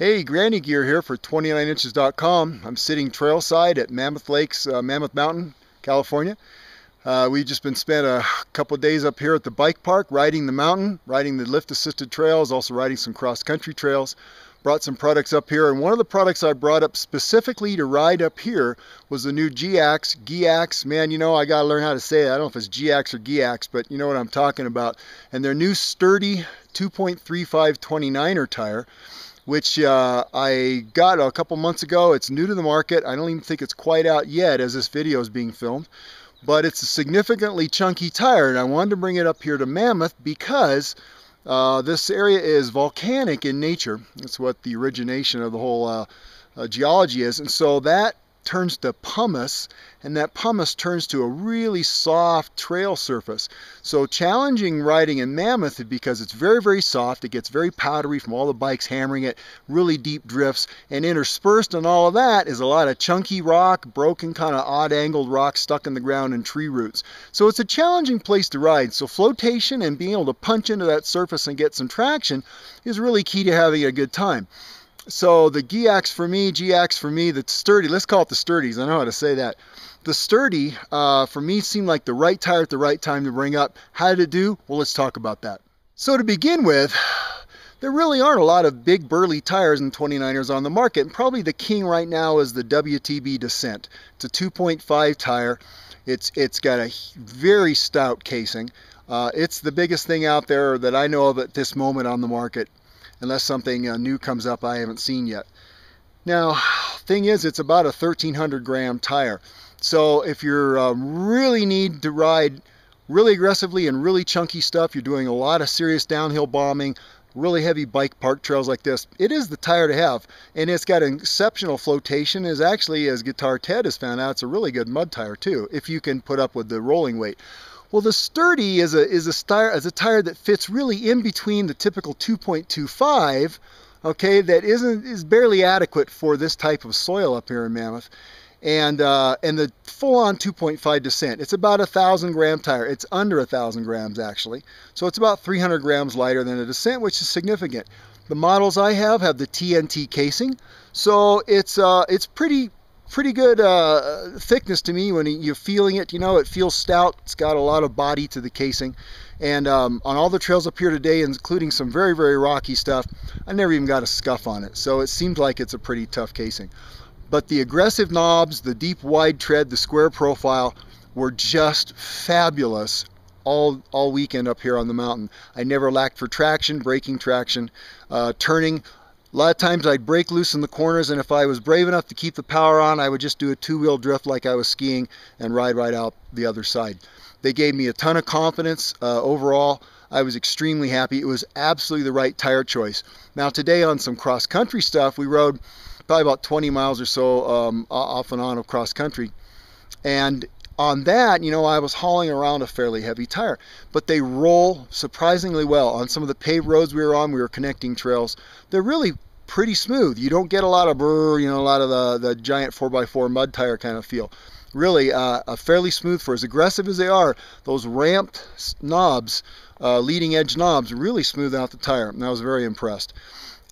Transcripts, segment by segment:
Hey, Granny Gear here for 29inches.com. I'm sitting trailside at Mammoth Lakes, Mammoth Mountain, California. We've just been spent a couple of days up here at the bike park riding the mountain, riding the lift-assisted trails, also riding some cross-country trails. Brought some products up here, and one of the products I brought up specifically to ride up here was the new Geax. Man, you know, I gotta learn how to say it. I don't know if it's Geax or Geax, but you know what I'm talking about. And their new sturdy 2.35 29er tire, which I got a couple months ago. It's new to the market. I don't even think it's quite out yet as this video is being filmed, but it's a significantly chunky tire, and I wanted to bring it up here to Mammoth because this area is volcanic in nature. That's what the origination of the whole geology is, and so that turns to pumice, and that pumice turns to a really soft trail surface. So challenging riding in Mammoth because it's very, very soft. It gets very powdery from all the bikes hammering it, really deep drifts, and interspersed in all of that is a lot of chunky rock, broken kind of odd angled rock stuck in the ground and tree roots. So it's a challenging place to ride. So flotation and being able to punch into that surface and get some traction is really key to having a good time. So the Geax for me, the Sturdy, let's call it the Sturdies, I know how to say that. The Sturdy, for me, seemed like the right tire at the right time to bring up. How did it do? Well, let's talk about that. So to begin with, there really aren't a lot of big burly tires and 29ers on the market, and probably the king right now is the WTB Descent. It's a 2.5 tire. It's got a very stout casing. It's the biggest thing out there that I know of at this moment on the market, unless something new comes up I haven't seen yet. Now, thing is, it's about a 1,300 gram tire. So if you're really need to ride really aggressively and really chunky stuff, you're doing a lot of serious downhill bombing, really heavy bike park trails like this, it is the tire to have. And it's got an exceptional flotation. Is actually, as Guitar Ted has found out, it's a really good mud tire too, if you can put up with the rolling weight. Well, the Sturdy is a tire that fits really in between the typical 2.25, okay, that is barely adequate for this type of soil up here in Mammoth, and the full-on 2.5 Descent. It's about a 1,000 gram tire. It's under 1,000 grams actually, so it's about 300 grams lighter than a Descent, which is significant. The models I have the TNT casing, so it's pretty good thickness to me when you're feeling it. You know, it feels stout. It's got a lot of body to the casing, and on all the trails up here today, including some very, very rocky stuff, I never even got a scuff on it. So it seems like it's a pretty tough casing. But the aggressive knobs, the deep wide tread, the square profile were just fabulous all weekend up here on the mountain. I never lacked for traction, braking traction, turning. A lot of times I'd break loose in the corners, and if I was brave enough to keep the power on, I would just do a two-wheel drift like I was skiing and ride right out the other side. They gave me a ton of confidence. Overall, I was extremely happy. It was absolutely the right tire choice. Now today on some cross-country stuff, we rode probably about 20 miles or so off and on of cross-country. And on that, you know, I was hauling around a fairly heavy tire, but they roll surprisingly well. On some of the paved roads we were on, we were connecting trails. They're really pretty smooth. You don't get a lot of brrr, you know, a lot of the giant 4x4 mud tire kind of feel. Really a fairly smooth for as aggressive as they are. Those ramped knobs, leading edge knobs, really smooth out the tire, and I was very impressed.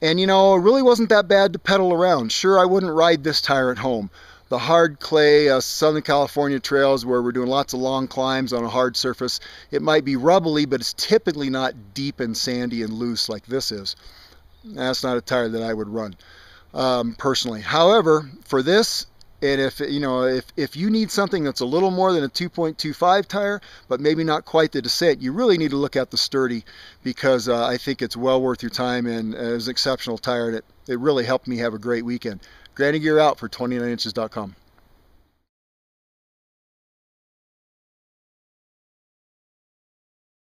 And you know, it really wasn't that bad to pedal around. Sure, I wouldn't ride this tire at home. The hard clay Southern California trails where we're doing lots of long climbs on a hard surface, it might be rubbly, but it's typically not deep and sandy and loose like this is. That's not a tire that I would run personally. However, for this, and if you need something that's a little more than a 2.25 tire, but maybe not quite the Descent, you really need to look at the Sturdy, because I think it's well worth your time, and it was an exceptional tire, and it really helped me have a great weekend. Granny Gear out for 29inches.com.